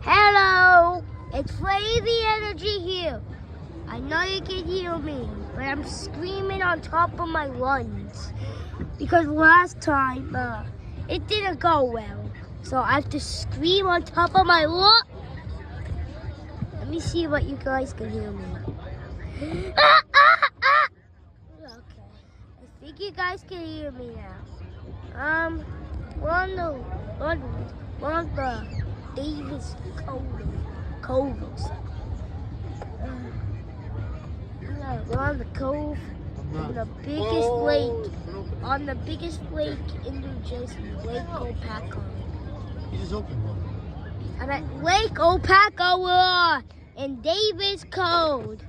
Hello, it's Flavy Energy here. I know you can hear me, but I'm screaming on top of my lungs because last time it didn't go well. So I have to scream on top of my lungs. Let me see what you guys can hear me. Okay, I think you guys can hear me now. One of the Davis Coves. We're on the cove on the biggest lake, in New Jersey, Lake Opaco. You just opened one. I'm at Lake Opaco, we're in Davis Cove.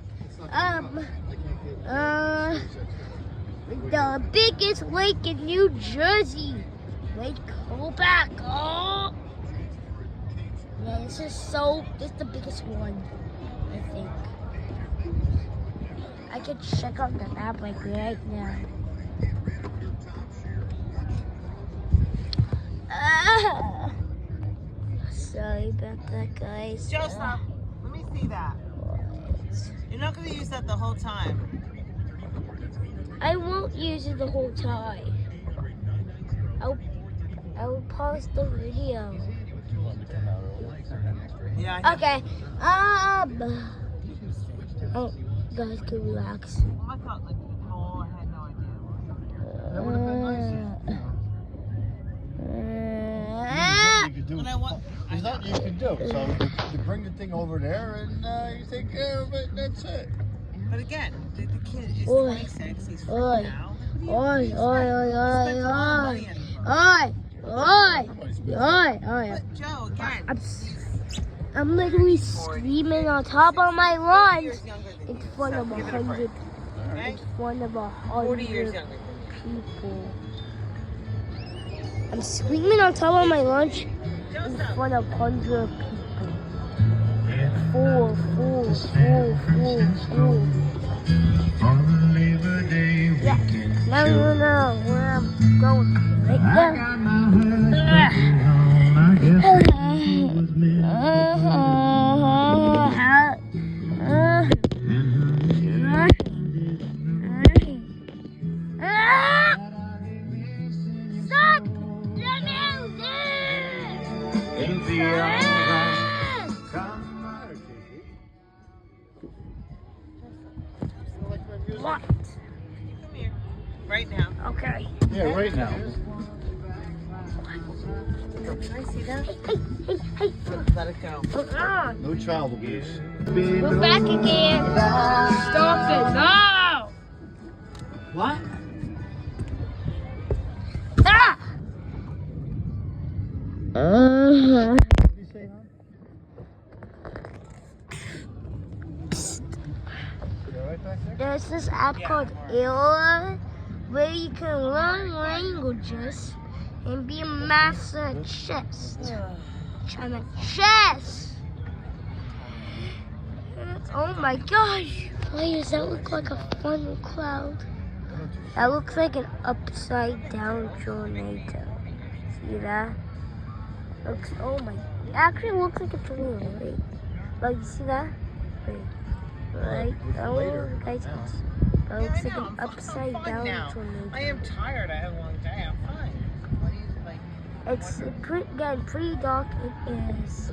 The biggest lake in New Jersey, Lake Opaco. Yeah, this is the biggest one, I think. I can check out the map like right now. Sorry about that, guys. Joseph, let me see that. What? You're not going to use that the whole time. I won't use it the whole time. I will pause the video. Yeah. Okay. Oh, guys, can relax. I thought like more. I had no idea. That would have been nice. You could do. But I want. There's nothing you can do. So you bring the thing over there and you take care of it. That's it. But again, the kid is Oi. 26. He's free Oi. now. Oi. But Joe, again. I'm literally screaming on top of my lungs in front of 100. Okay? In front of 40 years 100 younger. people. I'm screaming on top of my lunch in front of 100 people. Full. Yeah. No. Where I'm going right now. Stop the music! What? Come here. Right now. Okay. Yeah, right now. Can I see that? Hey. Let it go. No child abuse. We're back again. Stop it now. What? Ah! What did you say, huh? You all right back there? There's this app called Illa where you can learn languages and be a master at chess. Oh my gosh. Players, that look like a fun cloud. That looks like an upside down tornado. See that? It actually looks like a tornado, right? Like, you see that? Right? Oh, guys, that looks like an upside down tornado. I am tired. I had a long day. I'm fine. What do you like? It's getting pretty dark. It is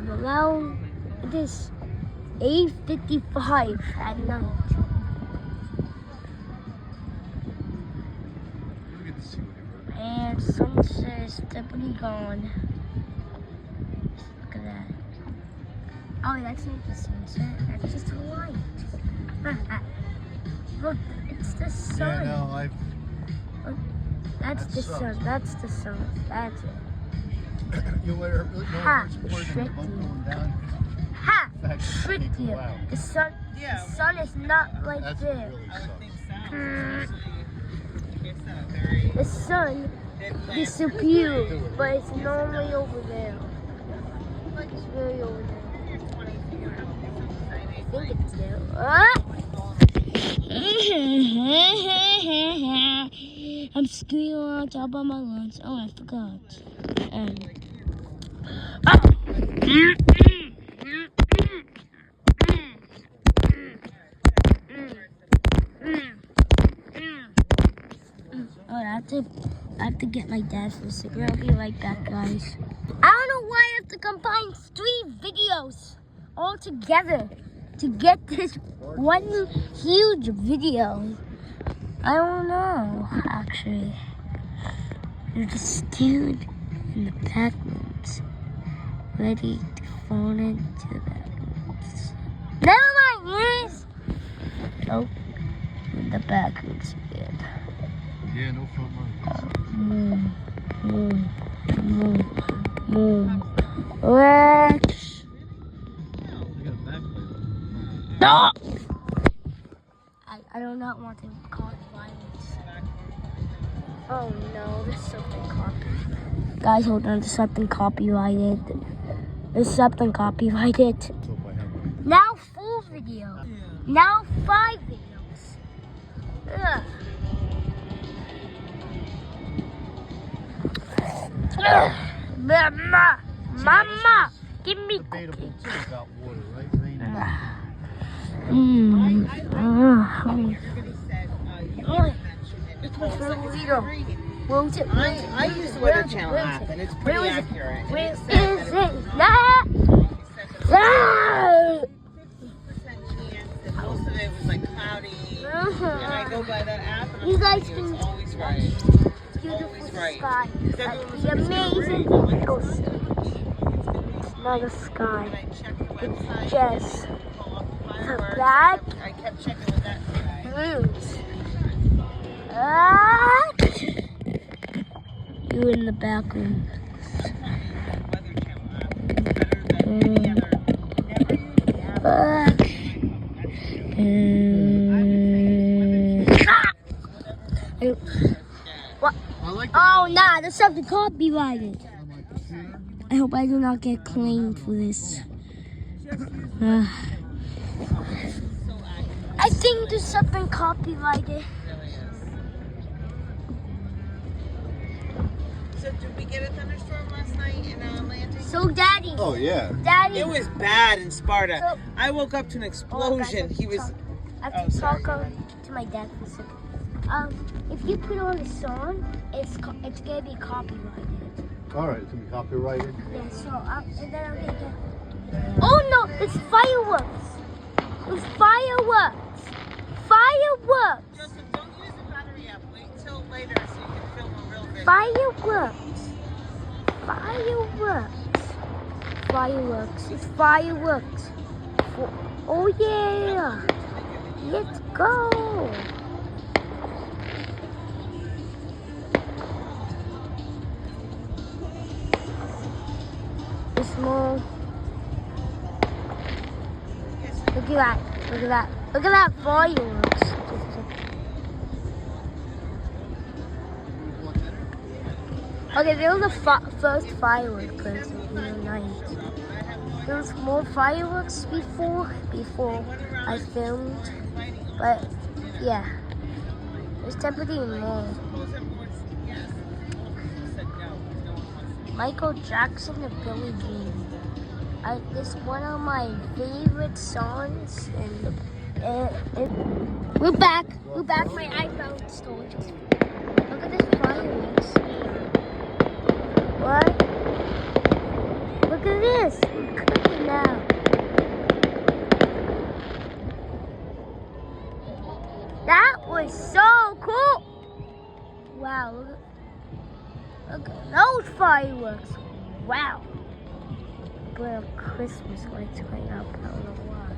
around, it is 8:55 at night. And sunset is definitely gone. Look at that. Oh, that's not the sunset. That's just a light. Look, it's the sun. Yeah, no, Look, that's the sun. That's the sun. That's it. You wear Ha, it's more than the boat going down. Ha! That's Tricked pretty you. cool. Wow. The sun is not like That's this. really I would sucks. think so. It's a very The sun disappeared, but it's normally over there. It's really over there. I think it's there. I'm screaming on top of my lungs. Oh, I forgot. Oh, I have to get my dad for a cigarette. I'll be right back, guys. I don't know why I have to combine 3 videos all together to get this one huge video. I don't know, actually. There's a student in the back rooms, ready to fall into the back rooms. Never mind, yes! Oh, in the back rooms again. Yeah, no front Rex! No! I do not want to cause violence. Oh no, there's something copyrighted. Guys, hold on, there's something copyrighted. There's something copyrighted. Now 4 videos. Now 5 videos. Ugh. Mama, give me Debatable too about water, right? Rain. I use the Weather Channel app, and it's pretty accurate. Where is And it said it? that Ah! 50% chance, and most of it was like cloudy. And I go by that app, and You I'm guys telling you, can- it's always right. Beautiful Always right. sky. Is that That's what the was amazing rain? coast. It's not a sky. When I checked the website, Just pull up the Firework, black I kept checking with that guy. blues. Ah! You in the back room. Weather Channel app. It's better than any other. Never use the app. What? I like Oh, nah, there's something copyrighted. I hope I do not get claimed for this. I think there's something copyrighted. So did we get a thunderstorm last night in Atlantic? So, Daddy. Oh yeah. Daddy. It was bad in Sparta. So- I woke up to an explosion. He was. I have to sorry, talk go ahead. to my dad for a second. If you put on a song, it's gonna be copyrighted. All right, it's gonna be copyrighted. Yeah, so and then I'm gonna get. Oh no, it's fireworks! It's fireworks! Fireworks! Joseph, don't use the battery app. Wait till later so you can film a real video. Fireworks! Fireworks! Fireworks! It's fireworks! Oh yeah! Let's go! It's small. Look at that! Look at that! Look at that fireworks! Okay, there was the first firework person in the night. There was more fireworks before I filmed, but yeah, there's definitely more. Michael Jackson and Billie Jean. It's one of my favorite songs, and we're back. We're back. My iPhone storage is full. Look at this fireworks. What? Look at this. We're cooking now. That was so cool. Wow. Look at those fireworks. Wow. But Christmas lights right up. I don't know why.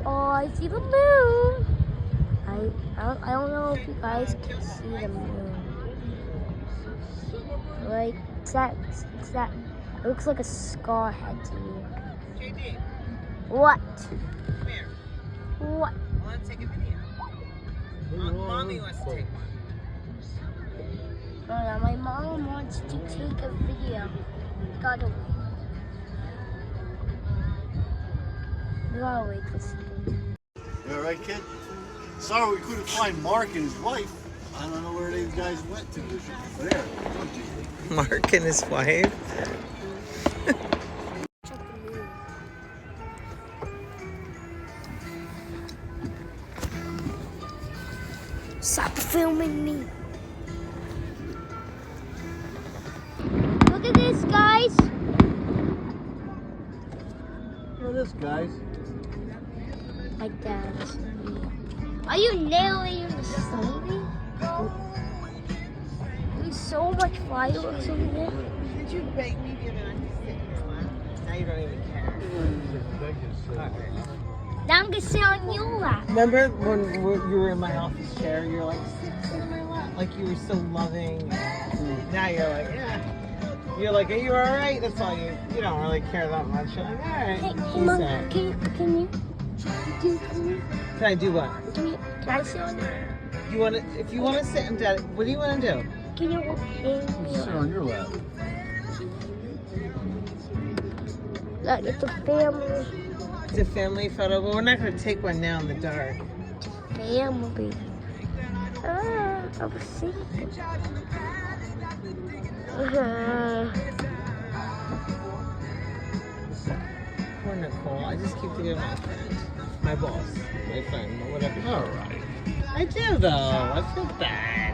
Oh, I see the moon. I don't know if you guys can see the moon. Like, it's that, it looks like a scar head to me. JD, What? come here. What? I want to take a video. Mommy wants to take one. Oh, no, my mom wants to take a video. Gotta wait. We gotta wait for a second. You all right, kid? Sorry we couldn't find Mark and his wife. I don't know where these guys went to. But there. Mark and his wife. this, guys. Like that. Are you narrating the story? There's so much fireworks over there. Did you beg me the other night to sit in your lap? Now you don't even care. Now I'm gonna sit on your lap. Remember when you were in my office chair? You're like, sit in my lap. Like you were so loving. Now you're like, yeah. You're like, are you alright? That's all you don't really care that much. You're like, alright. Hey, Mom, can you? Can I do what? Can I sit on you? If you wanna sit and Dad, what do you wanna do? Can you hold Sit on your lap. Look, it's a family. It's a family photo, but we're not gonna take one now in the dark. Family. I was thinking. Poor Nicole. I just keep thinking of my friend. My boss. My friend. Whatever. Alright. I do though. I feel bad.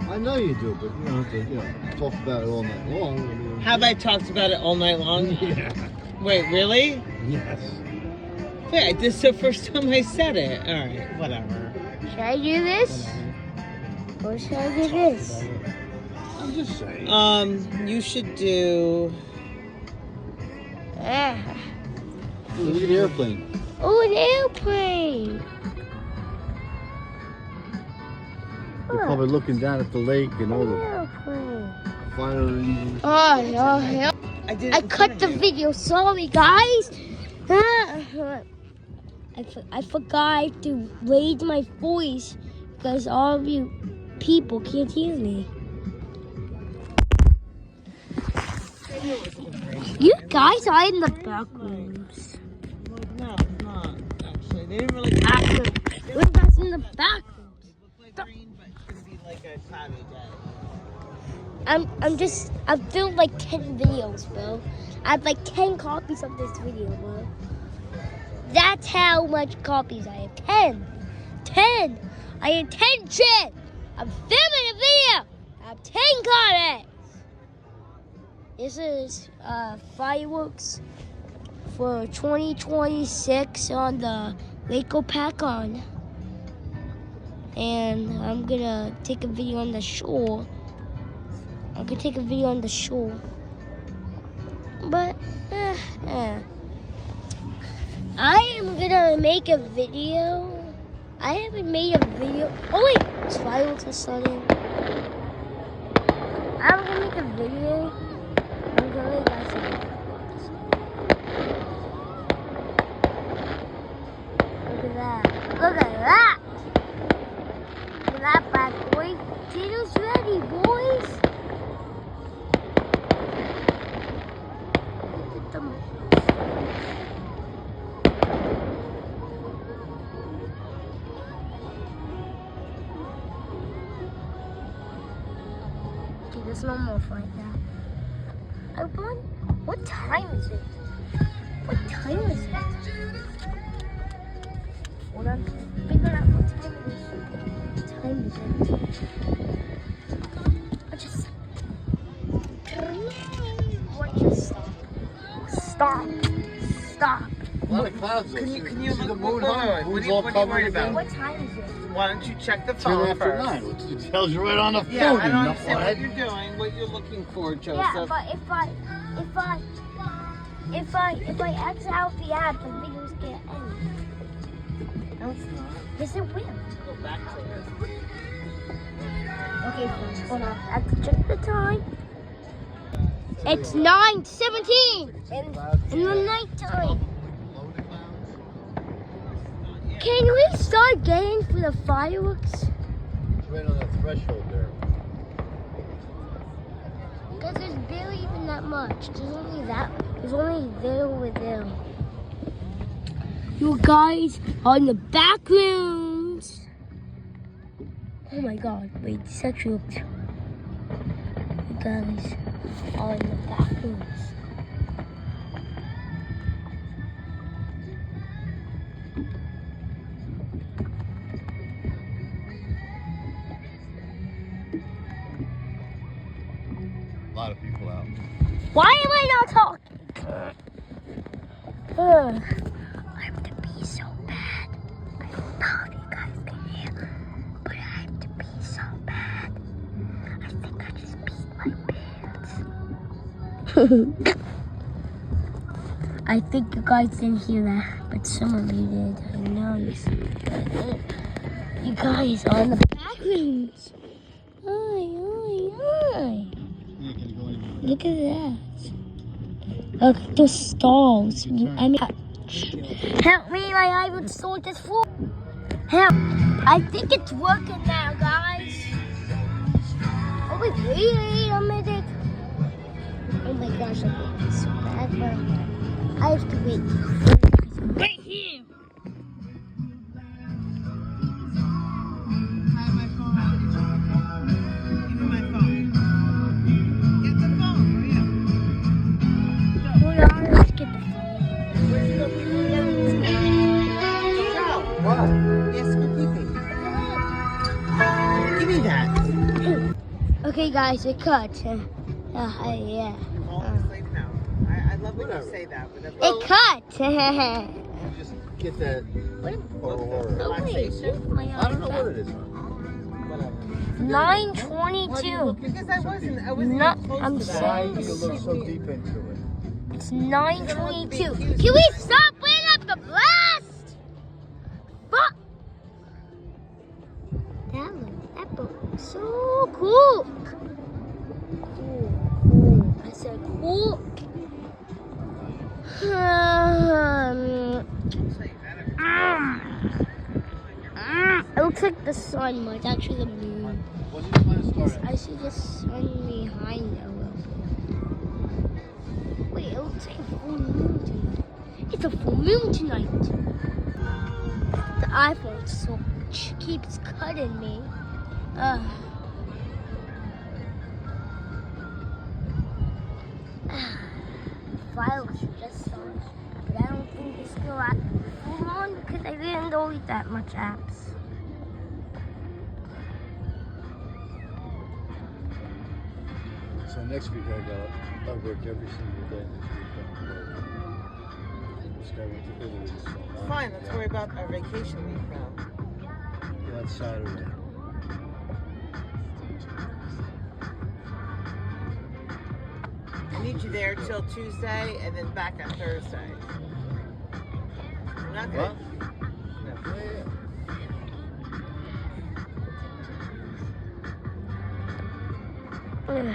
I know you do, but you don't have to, talk about it all night long. I mean, Have I talked about it all night long? Yeah. Wait, really? Yes. Wait, this is the first time I said it. Alright, whatever. Should I do this? Or should I do this? I'm just saying. You should do... Look at the airplane. Oh, an airplane. You're probably looking down at the lake and all the Airplane. fire engines. Oh, did I cut the video. Sorry, guys. I forgot to raise my voice because all of you people can't hear me. You guys are in the back rooms. No, it's not. Actually, they didn't really... We're guys in the back rooms. It looked like rain, but it's gonna be like a cloudy day. I've filmed like 10 videos, bro. I have like 10 copies of this video, bro. That's how much copies I have. 10. 10. I have 10 shit. I'm filming a video. I have 10 comments. This is fireworks for 2026 on the Waco Pack-On. And I'm gonna take a video on the shore. I could take a video on the shore. But, I am gonna make a video. I haven't made a video. Oh wait, it's fireworks are starting. I'm gonna make a video. I'm gonna make guys some fireworks. Look at that. Look at that. Look at that bad boy. Dinner's ready, boys. Look at them. Okay, there's no more fight now. I won. What time is it? What time is it? Hold on. Figure out what time it is. What time is it? I just. What just stop? Stop. Stop. A lot of clouds. Can you see look, the wait, moon, wait, huh? wait, what Moon's are you all worried covered about? again. What time is it? Why don't you check the 10 phone after first? 9. It tells you right on the phone. Yeah, I you don't understand what knucklehead. you're doing, what you're looking for, Joseph. Yeah, but if I X out the app, the videos get end. No, it's not. Yes, it will. Go back to it. Okay, friends, hold on. I have to check the time. It's 9:17 in the nighttime. Can we start getting for the fireworks? It's right on that threshold there. Because there's barely even that much. There's only there over there. You guys are in the back rooms. Oh my god, wait, this actually looks. You guys are in the back rooms. A lot of people out. Why am I not talking? I have to pee so bad. I don't know if you guys can hear, but I have to pee so bad. I think I just peed my pants. I think you guys didn't hear that, but some of you did. I know you did. You guys are in the backgrounds. Look at that. Look at the stalls. I mean, help me, my eye would sort this floor. Help. I think it's working now, guys. Oh, wait a minute. Oh my gosh, I think it's so bad, but I have to wait. Right here. Okay, guys, it cut. Yeah. You're falling asleep now. I love when you say that. It cut. Just get that. Relaxation. I don't know what it is. Whatever. 9:22. Because I wasn't even close I'm to that. Why do you look so deep into it? It's 9:22. Can we stop playing up the blast? Fuck. That boat looks so cool. Cool. I said cool. It looks like the sun, but it's actually the moon. What's your plan to start? I see the sun behind a little bit. Wait, it looks like a full moon tonight. It's a full moon tonight. The iPhone so keeps cutting me. Fireworks just started, but I don't think it's gonna last too long because I didn't delete that much apps. So next week I work every single day next week. This guy went to Italy. So Fine, let's worry about our vacation week now. That's Saturday. I need you there till Tuesday and then back on Thursday. I'm not good. What? No.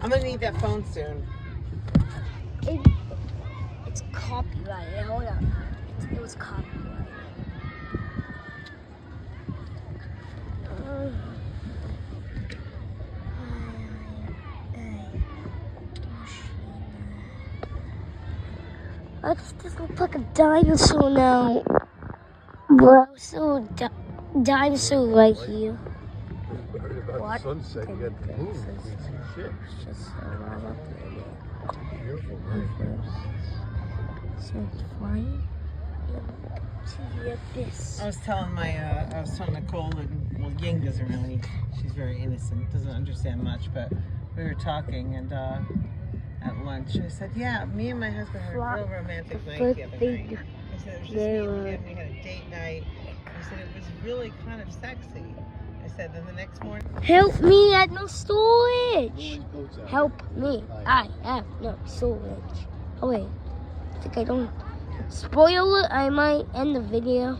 I'm gonna need that phone soon. It's copyrighted. Hold on. It was copyrighted. I just look like a dinosaur now. Bro, so dinosaur right here. What? Sunset, you got the moon. You can see shit. Just so right up Beautiful, there. So it's flying into the abyss. I was telling Nicole and Ying doesn't really. She's very innocent, doesn't understand much, but we were talking and at lunch. I said, "Yeah, me and my husband had a real romantic night the other night." I said it was just me and him. We had a date night. I said it was really kind of sexy. I said, then the next morning. Help me at no storage. Help me. I have no storage. Oh wait, I think I don't. Spoiler, I might end the video.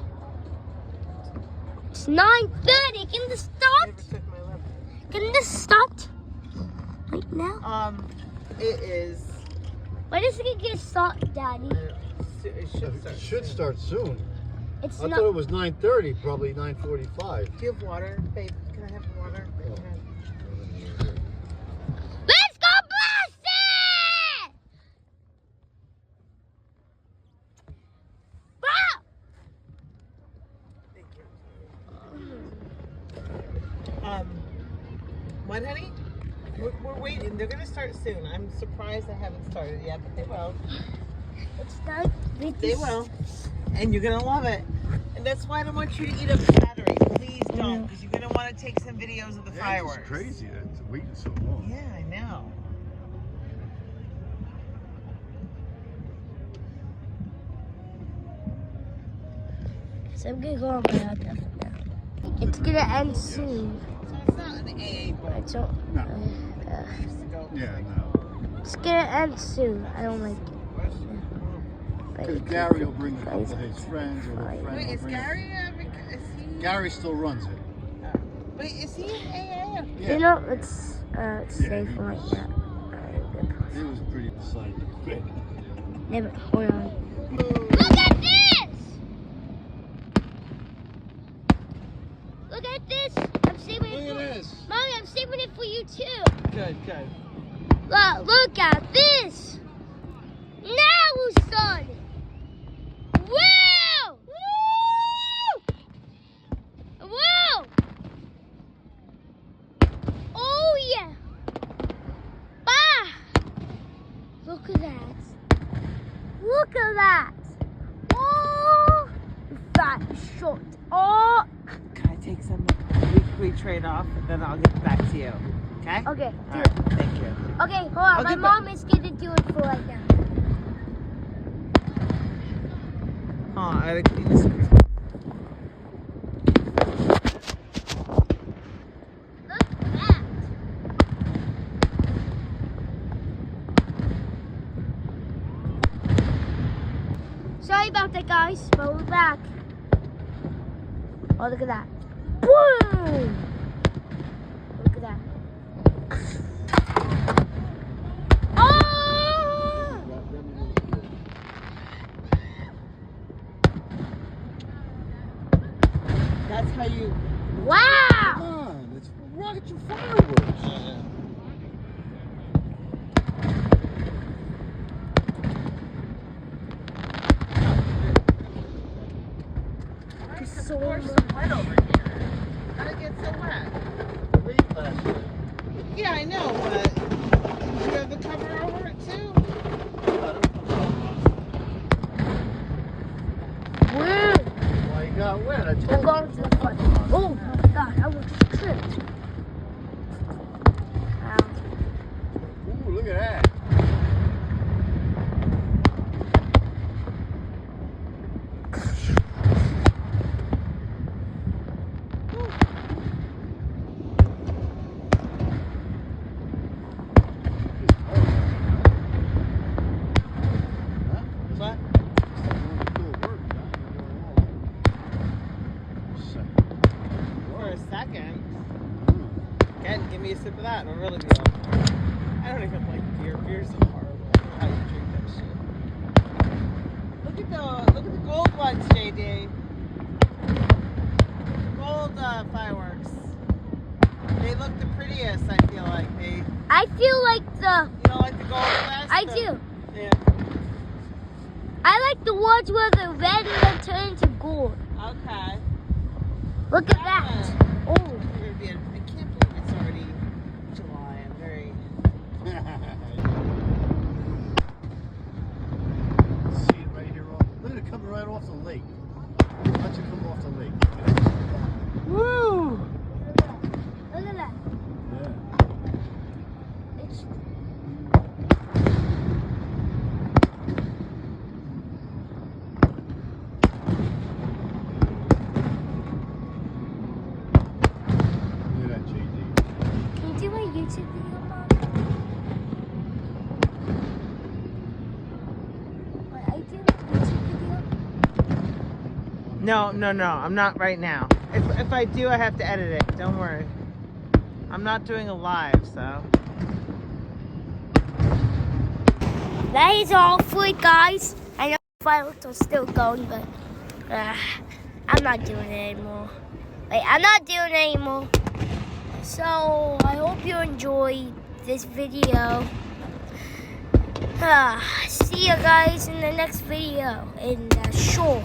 It's 9:30. Can this start? Can this start right now? It is. Why does it get start, Daddy? It should start. It should start soon. It's I not. thought it was 9:30, probably 9:45. Do you have water, babe? Can I have water? Let's go blast it! Wow! Thank you. What, honey? We're waiting. They're gonna start soon. I'm surprised they haven't started yet, but they will. It's not. They will. And you're gonna love it. And that's why I don't want you to eat up the battery. Please don't, because you're gonna want to take some videos of the fireworks. It's crazy that it's waiting so long. Yeah, I know. So I'm gonna go on my other now. It's gonna end soon. So it's not an AA book. I don't. No. I used to go. Yeah, no. It's gonna end soon. I don't like it. Because Gary will bring a couple of his friends or a friend. Wait, will is bring Gary? Is he? Gary still runs it. Wait, is he in AA? Yeah. You know, it's safe he like was. that. It was pretty decided to quit. Never. Hold on. Look at this! Look at this! I'm saving it Look for at this. Mommy, I'm saving it for you too. Good, good. Look at this! Now we're starting! Wow! Woo! Wow! Oh yeah! Bah! Look at that! Look at that! Oh! Fat short. Oh! Can I take some? We trade off, and then I'll get back to you. Okay? Okay, All do right. it. Thank you. Okay, hold on. I'll My get mom is gonna do it for right now. Oh, I gotta clean the screen. Look at that. Sorry about that, guys, but we're back. Oh, look at that. Boom! Look at that. Oh! That's how you. Wow! Come on, it's rocket your fireworks. So There's some wet over here. How'd it get so wet? Late last night. Yeah, I know, but do you have the cover over it too? Woo! Why you got wet? I I'm told going to the front. Oh my god, I was tripped. Ow. you. Ooh, look at that. What? For a second. Again, give me a sip of that and I'll really be all. I don't even like beer. Beer's so horrible. How you drink that shit. Look at the gold ones, JD. Gold fireworks. They look the prettiest, I feel like. I feel like the. You don't like the gold best? I do. Yeah. I like the ones where the red and then turn into gold. Okay. Look at that. Oh. I can't believe it's already July. I'm very. See it right here off. Look at it coming right off the lake. Watch it come off the lake. Woo! Look at that. Yeah. It's. Look at that, JD. Can you do a YouTube video, Mom? What, I do a YouTube video? No. I'm not right now. If I do, I have to edit it. Don't worry. I'm not doing a live, so. That is all for it, guys. I know fireworks are still going, but I'm not doing it anymore. Wait, I'm not doing it anymore. So, I hope you enjoyed this video. See you guys in the next video. And sure.